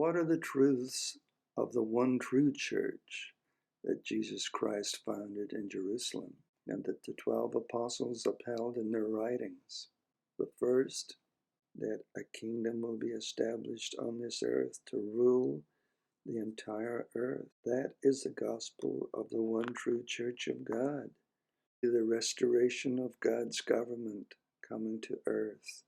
What are the truths of the one true church that Jesus Christ founded in Jerusalem and that the 12 apostles upheld in their writings? The first, that a kingdom will be established on this earth to rule the entire earth. That is the gospel of the one true church of God. The restoration of God's government coming to earth.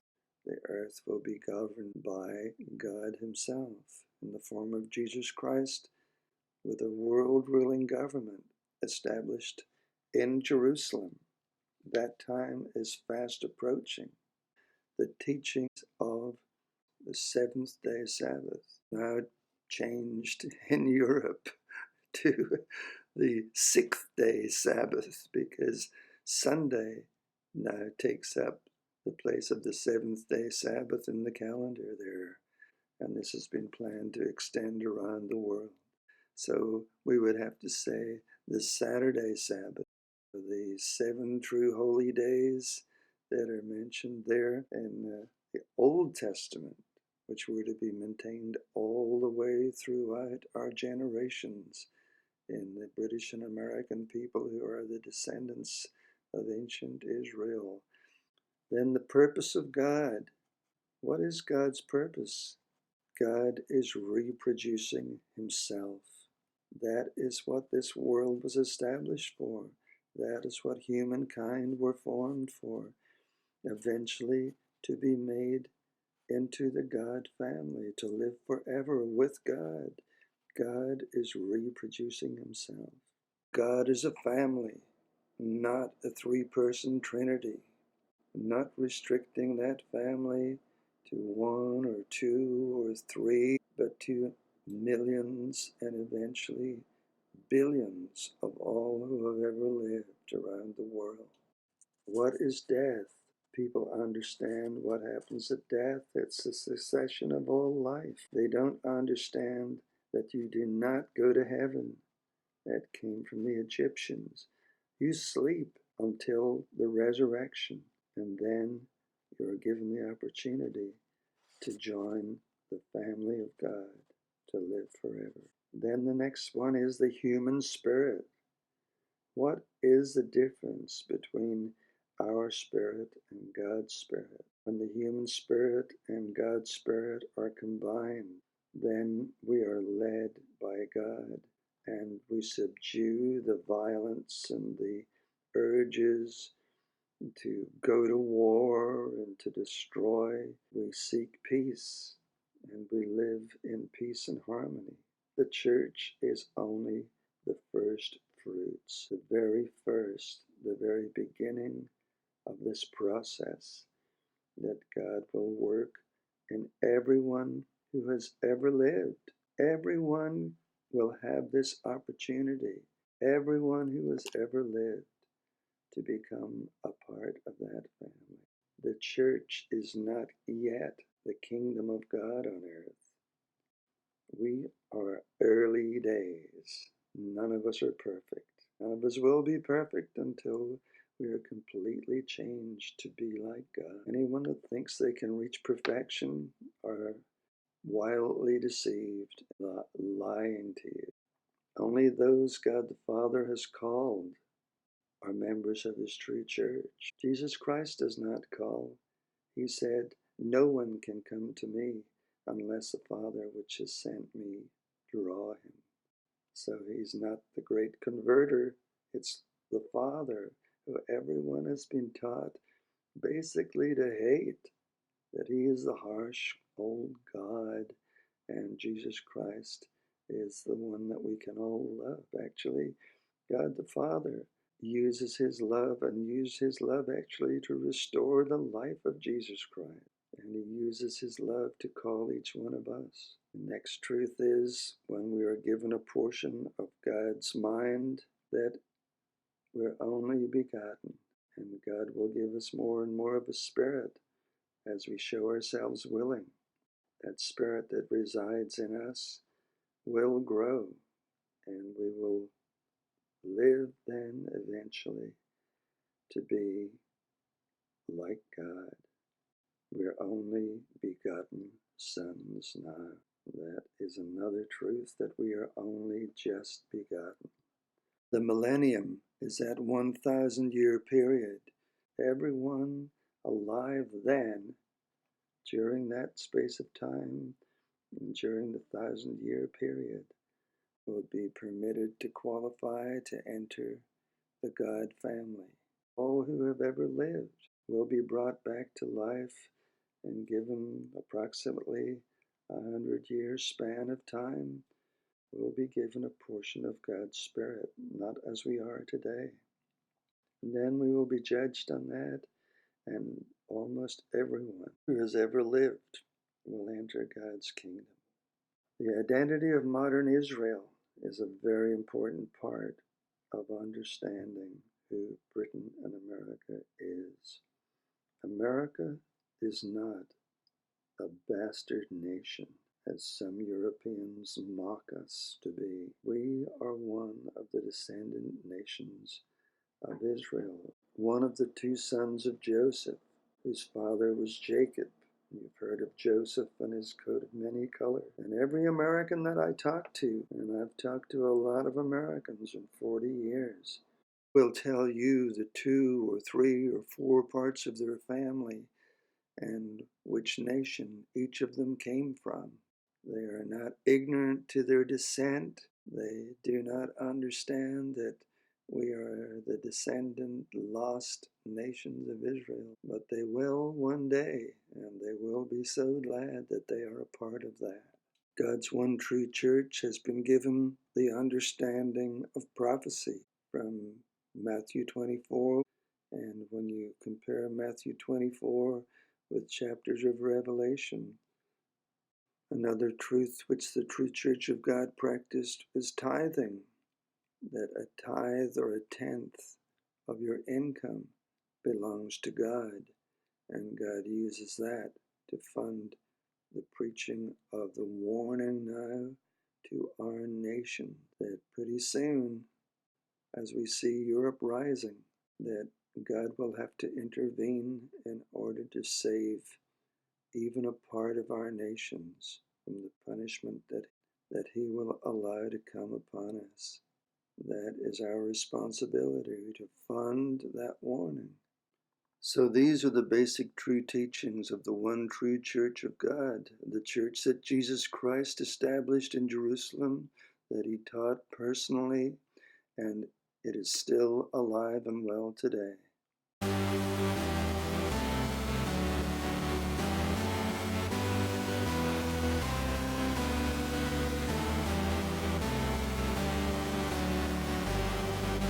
The earth will be governed by God himself in the form of Jesus Christ, with a world-ruling government established in Jerusalem. That time is fast approaching. The teachings of the seventh-day Sabbath, now changed in Europe to the sixth-day Sabbath, because Sunday now takes up the place of the seventh-day Sabbath in the calendar there. And this has been planned to extend around the world. So we would have to say the Saturday Sabbath, the 7 true holy days that are mentioned there in the Old Testament, which were to be maintained all the way throughout our generations in the British and American people who are the descendants of ancient Israel. Then the purpose of God. What is God's purpose? God is reproducing himself. That is what this world was established for. That is what humankind were formed for. Eventually to be made into the God family, to live forever with God. God is reproducing himself. God is a family, not a three-person trinity, not restricting that family to 1 or 2 or 3, but to millions and eventually billions of all who have ever lived around the world. What is death? People understand what happens at death. It's the cessation of all life. They don't understand that you do not go to heaven. That came from the Egyptians. You sleep until the resurrection, and then you are given the opportunity to join the family of God, to live forever. Then the next one is the human spirit. What is the difference between our spirit and God's spirit? When the human spirit and God's spirit are combined, then we are led by God, and we subdue the violence and the urges to go to war and to destroy. We seek peace, and we live in peace and harmony. The church is only the first fruits, the very first, the very beginning of this process that God will work in everyone who has ever lived. Everyone will have this opportunity, everyone who has ever lived, to become a part of that family. The church is not yet the kingdom of God on earth. We are early days. None of us are perfect. None of us will be perfect until we are completely changed to be like God. Anyone that thinks they can reach perfection are wildly deceived, lying to you. Only those God the Father has called are members of his true church. Jesus Christ does not call. He said, "No one can come to me unless the Father which has sent me draw him." So he's not the great converter. It's the Father who everyone has been taught basically to hate, that he is the harsh old God, and Jesus Christ is the one that we can all love. Actually, God the Father uses his love and used his love actually to restore the life of Jesus Christ. And he uses his love to call each one of us. The next truth is, when we are given a portion of God's mind, that we're only begotten, and God will give us more and more of his Spirit as we show ourselves willing. That Spirit that resides in us will grow, and we will live then eventually to be like God. We're only begotten sons now. That is another truth, that we are only just begotten. The millennium is that 1,000-year period. Everyone alive then, during that space of time, and during the 1,000-year period, will be permitted to qualify to enter the God family. All who have ever lived will be brought back to life and given approximately 100-year span of time, will be given a portion of God's Spirit, not as we are today. And then we will be judged on that, and almost everyone who has ever lived will enter God's kingdom. The identity of modern Israel is a very important part of understanding who Britain and America is. America is not a bastard nation, as some Europeans mock us to be. We are one of the descendant nations of Israel, one of the two sons of Joseph, whose father was Jacob. You've heard of Joseph and his coat of many colors. And every American that I talk to, and I've talked to a lot of Americans in 40 years, will tell you the 2 or 3 or 4 parts of their family and which nation each of them came from. They are not ignorant to their descent. They do not understand that we are the descendant lost nations of Israel, but they will one day, and they will be so glad that they are a part of that. God's one true church has been given the understanding of prophecy from Matthew 24. And when you compare Matthew 24 with chapters of Revelation, another truth which the true church of God practiced is tithing, that a tithe or a tenth of your income belongs to God, and God uses that to fund the preaching of the warning now to our nation, that pretty soon, as we see Europe rising, that God will have to intervene in order to save even a part of our nations from the punishment that he will allow to come upon us. That is our responsibility, to fund that warning. So these are the basic true teachings of the one true church of God, the church that Jesus Christ established in Jerusalem, that he taught personally, and it is still alive and well today.